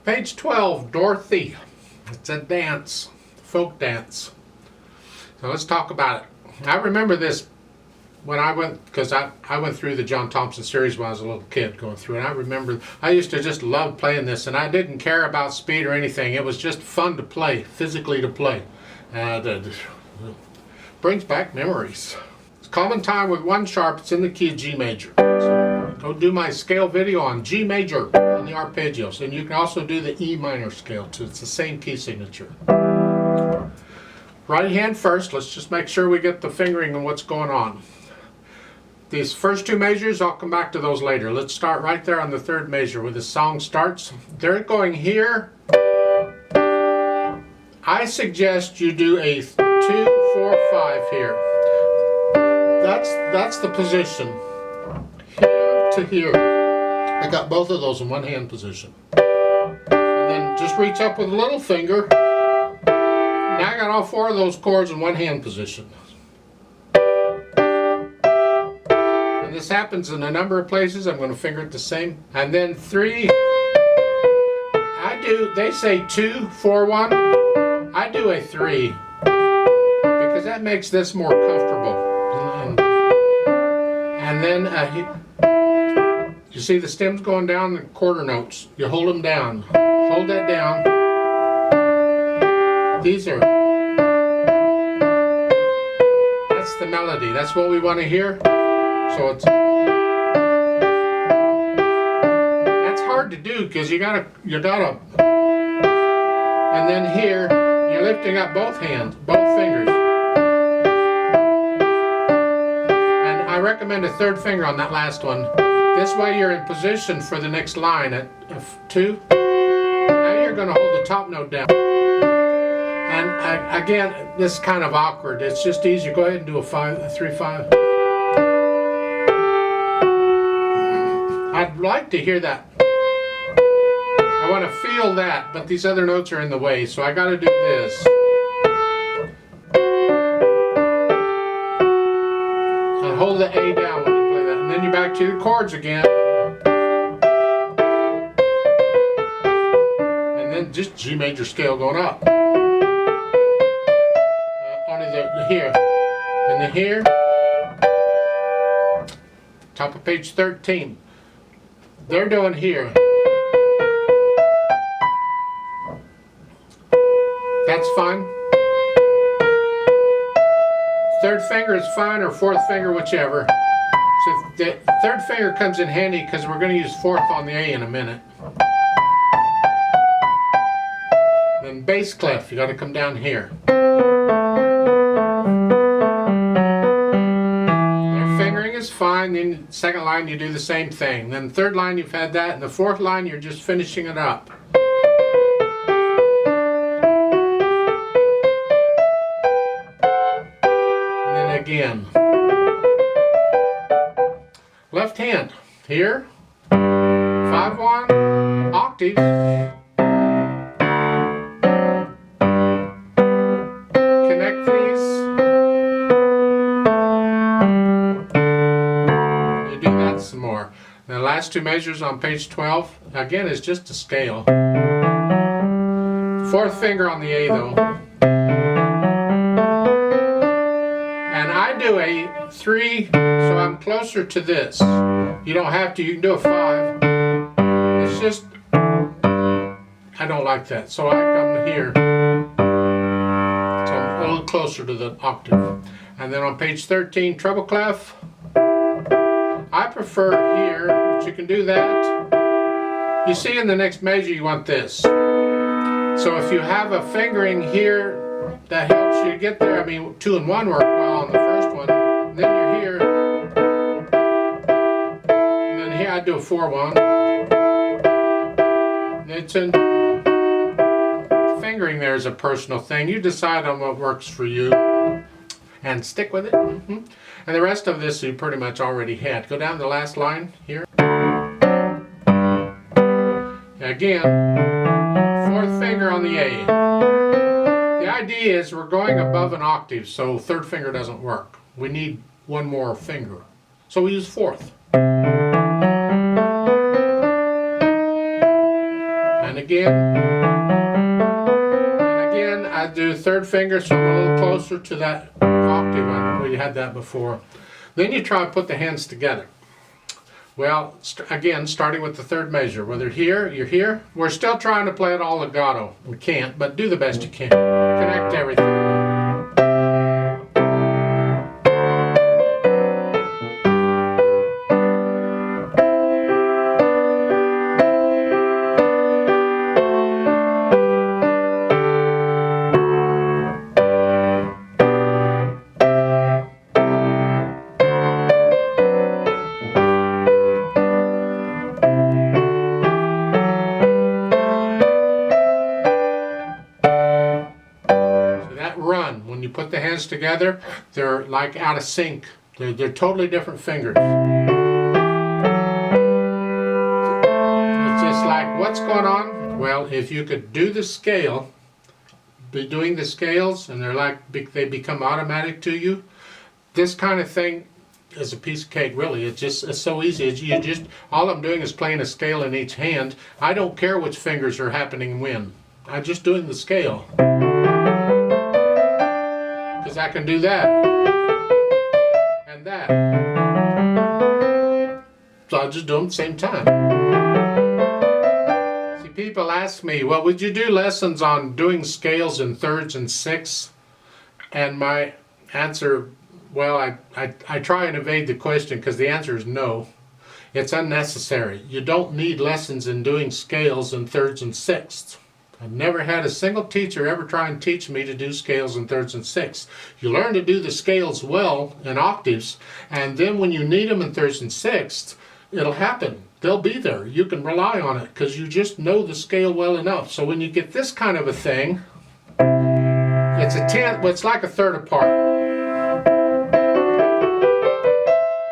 Page 12, Dorothy. It's a dance, folk dance. So let's talk about it. I remember this when I went, because I went through the John Thompson series when I was a little kid going through, and I remember I used to just love playing this, and I didn't care about speed or anything. It was just fun to play, physically to play. And brings back memories. It's common time with 1 sharp. It's in the key of G major. So go do my scale video on G major and the arpeggios, and you can also do the E minor scale too. It's the same key signature. Right hand first. Let's just make sure we get the fingering and what's going on. These first 2 measures, I'll come back to those later. Let's start right there on the 3rd measure where the song starts. They're going here. I suggest you do a 2, 4, 5 here. That's the position. Here to here. I got both of those in 1 hand position. And then just reach up with a little finger. Now I got all 4 of those chords in 1 hand position. This happens in a number of places. I'm going to finger it the same. And then 3, they say 2, 4, 1. I do a 3 because that makes this more comfortable. And then you see the stems going down, the quarter notes. You hold them down. Hold that down. That's the melody. That's what we want to hear. So that's hard to do because you gotta, and then here you're lifting up both hands, both fingers, and I recommend a 3rd finger on that last one. This way you're in position for the next line at 2. Now you're going to hold the top note down, and again, this is kind of awkward. It's just easier. Go ahead and do a 3, 5. I'd like to hear that. I want to feel that, but these other notes are in the way, so I got to do this. And hold the A down when you play that, and then you're back to your chords again. And then just G major scale going up. Only the here, and the here. Top of page 13. They're doing here. That's fine. 3rd finger is fine, or 4th finger, whichever. So the 3rd finger comes in handy because we're going to use 4th on the A in a minute. Then bass clef, you got to come down here. Is fine. Then 2nd line you do the same thing. Then 3rd line you've had that, and the 4th line you're just finishing it up. And then again. Left hand here. 5-1 octaves. Connect these. Some more. The last 2 measures on page 12 again is just a scale. 4th finger on the A though, and I do a 3, so I'm closer to this. You don't have to. You can do a 5. It's just I don't like that, so I come here, so I'm a little closer to the octave. And then on page 13, treble clef. I prefer here, but you can do that. You see in the next measure you want this. So if you have a fingering here, that helps you get there. I mean, 2 and 1 work well on the first one. And then you're here. And then here I do a 4-1. It's in fingering there is a personal thing. You decide on what works for you and stick with it. And the rest of this you pretty much already had. Go down to the last line here. Again, 4th finger on the A. The idea is we're going above an octave, so 3rd finger doesn't work. We need 1 more finger. So we use 4th. And again, I do third finger, so I'm a little closer to that octave where you had that before. Then you try and put the hands together. Well, again, starting with the third measure. Whether here, you're here. We're still trying to play it all legato. We can't, but do the best you can. Connect everything. When you put the hands together, they're like out of sync. They're totally different fingers. It's just like, what's going on? Well, if you could do the scale, be doing the scales, and they become automatic to you, this kind of thing is a piece of cake, really. It's so easy. All I'm doing is playing a scale in each hand. I don't care which fingers are happening when. I'm just doing the scale. I can do that and that, so I'll just do them at the same time. See, people ask me, well, would you do lessons on doing scales in thirds and sixths? And my answer, well, I try and evade the question, because the answer is no. It's unnecessary. You don't need lessons in doing scales in thirds and sixths. I've never had a single teacher ever try and teach me to do scales in thirds and sixths. You learn to do the scales well in octaves, and then when you need them in thirds and sixths, it'll happen. They'll be there. You can rely on it because you just know the scale well enough. So when you get this kind of a thing, it's a tenth, well, it's like a third apart.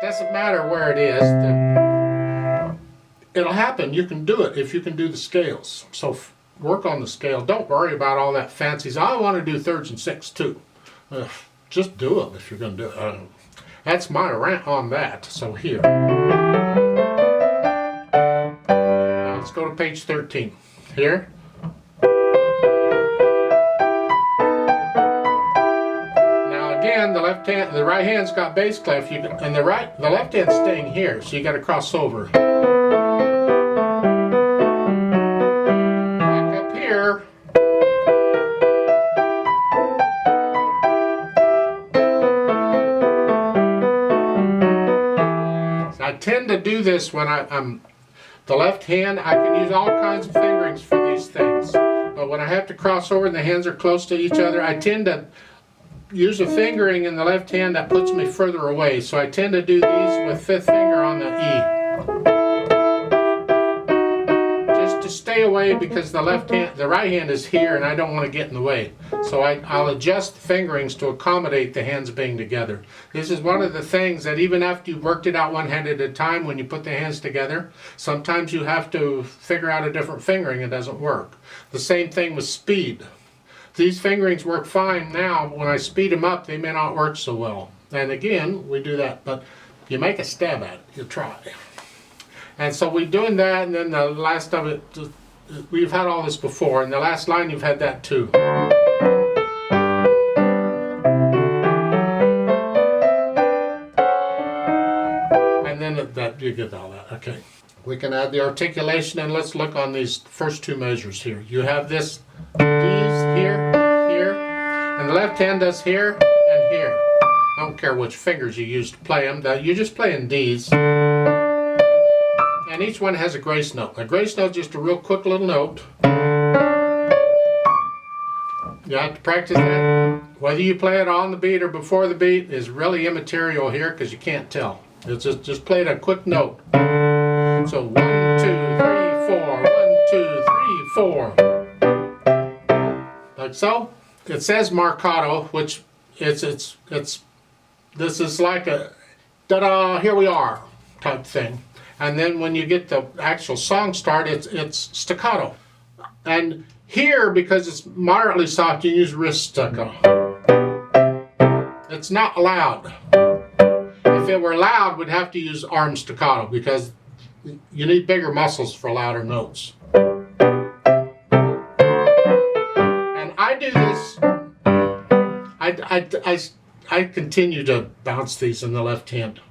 Doesn't matter where it is. It'll happen. You can do it if you can do the scales. So work on the scale. Don't worry about all that fancies. I want to do thirds and sixths too. Just do them if you're going to do it. That's my rant on that. So here. Now let's go to page 13. Here. Now again, the right hand's got bass clef, and the left hand's staying here, so you got to cross over. I tend to do this when I'm the left hand. I can use all kinds of fingerings for these things, but when I have to cross over and the hands are close to each other, I tend to use a fingering in the left hand that puts me further away. So I tend to do these with fifth finger on the E, just to stay away, because the right hand is here and I don't want to get in the way. So I'll adjust the fingerings to accommodate the hands being together. This is one of the things that even after you've worked it out one hand at a time, when you put the hands together, sometimes you have to figure out a different fingering. It doesn't work. The same thing with speed. These fingerings work fine now. When I speed them up, they may not work so well. And again, we do that, but you make a stab at it. You try. And so we're doing that, and then the last of it, we've had all this before, and the last line you've had that too. And then you get all that, okay. We can add the articulation, and let's look on these first two measures here. You have this D's here, here, and the left hand does here and here. I don't care which fingers you use to play them, you're just playing D's. And each one has a grace note. A grace note is just a real quick little note. You have to practice that. Whether you play it on the beat or before the beat is really immaterial here, because you can't tell. It's just play a quick note. So 1, 2, 3, 4. 1, 2, 3, 4. Like so. It says marcato, which this is like a da-da, here we are type thing. And then when you get the actual song start, it's staccato. And here, because it's moderately soft, you use wrist staccato. It's not loud. If it were loud, we'd have to use arm staccato, because you need bigger muscles for louder notes. I continue to bounce these in the left hand.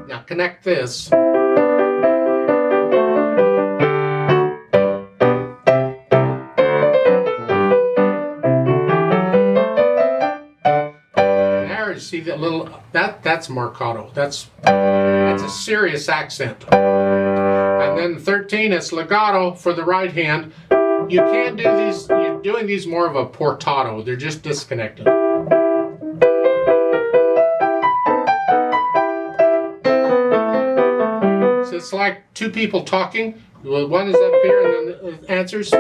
Now connect this. There you see that little, that's marcato. That's a serious accent. And then 13, it's legato for the right hand. You can't do these, you're doing these more of a portato. They're just disconnected. So it's like two people talking. One is up here and then the answers.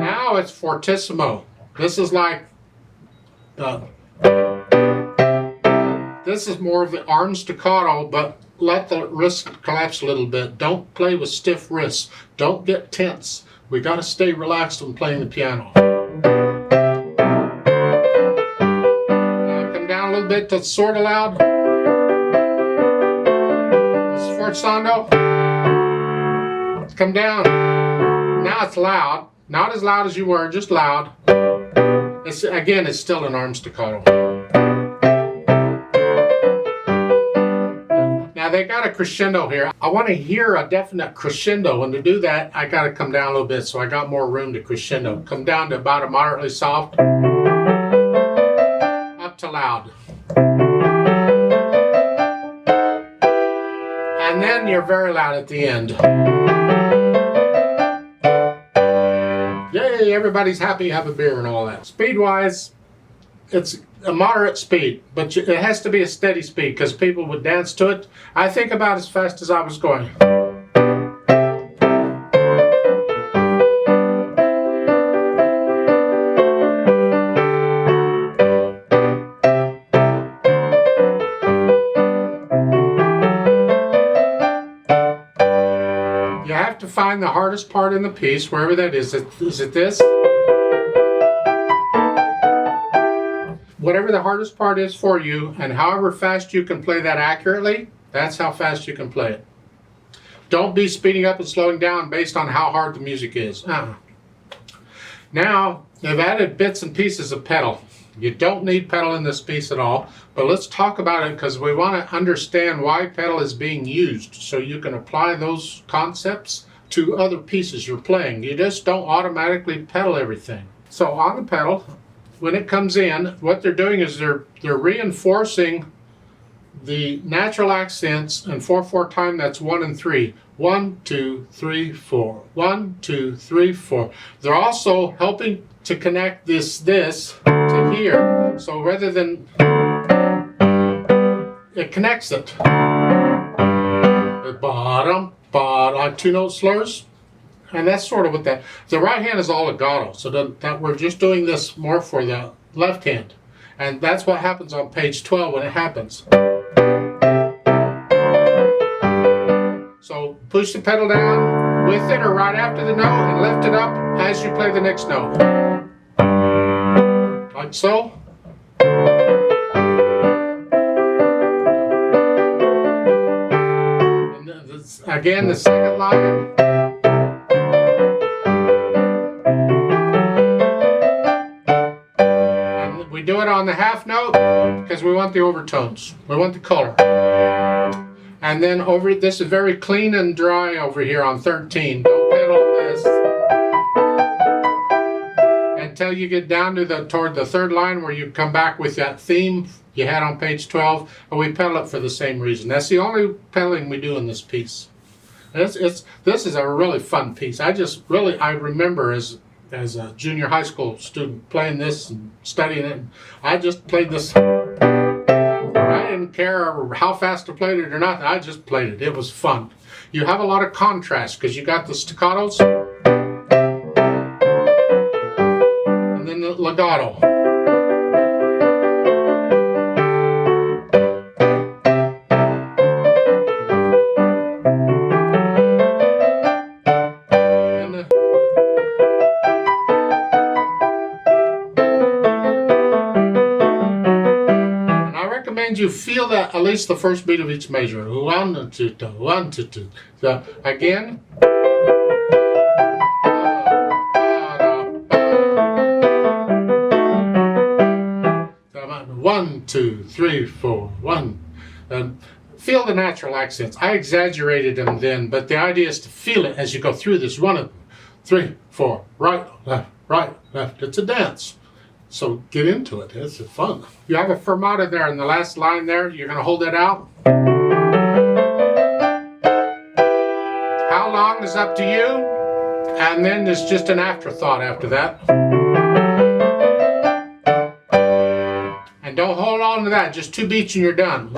Now it's fortissimo. This is like this is more of the arm staccato, but let the wrist collapse a little bit. Don't play with stiff wrists. Don't get tense. We got to stay relaxed when playing the piano. Now come down a little bit to sort of loud. This is forzando. Come down. Now it's loud. Not as loud as you were, just loud. Again, it's still an arm staccato. Now they got a crescendo here. I want to hear a definite crescendo, and to do that, I got to come down a little bit so I got more room to crescendo. Come down to about a moderately soft, up to loud. And then you're very loud at the end. Yay, everybody's happy, have a beer and all that. Speed-wise, it's a moderate speed, but it has to be a steady speed because people would dance to it. I think about as fast as I was going. You have to find the hardest part in the piece, wherever that is. Is it this? Whatever the hardest part is for you, and however fast you can play that accurately, that's how fast you can play it. Don't be speeding up and slowing down based on how hard the music is. Now, I've added bits and pieces of pedal. You don't need pedal in this piece at all, but let's talk about it because we want to understand why pedal is being used so you can apply those concepts to other pieces you're playing. You just don't automatically pedal everything. So on the pedal, when it comes in, what they're doing is they're reinforcing the natural accents in 4/4 time. That's 1 and 3. 1, 2, 3, 4. 1, 2, 3, 4. They're also helping to connect this to here. So rather than it connects it. The bottom, like 2-note slurs. And that's sort of what that. The right hand is all legato, so that we're just doing this more for the left hand. And that's what happens on page 12 when it happens. So push the pedal down with it or right after the note and lift it up as you play the next note. Like so. And again, the second line. We do it on the half note because we want the overtones. We want the color. And then this is very clean and dry over here on 13. Don't pedal this until you get down to toward the third line where you come back with that theme you had on page 12, and we pedal it for the same reason. That's the only pedaling we do in this piece. This is a really fun piece. I remember as a junior high school student playing this and studying it. I just played this. I didn't care how fast I played it or not. I just played it. It was fun. You have a lot of contrast because you got the staccatos and then the legato. recommend you feel that at least the first beat of each measure. 1, 2, 1, 2, 2. So again. 1, 2, 3, 4, 1. Feel the natural accents. I exaggerated them then, but the idea is to feel it as you go through this. 1, 3, 4, right, left. It's a dance. So get into it. It's fun. You have a fermata there in the last line there. You're going to hold it out. How long is up to you. And then there's just an afterthought after that. And don't hold on to that. Just 2 beats and you're done.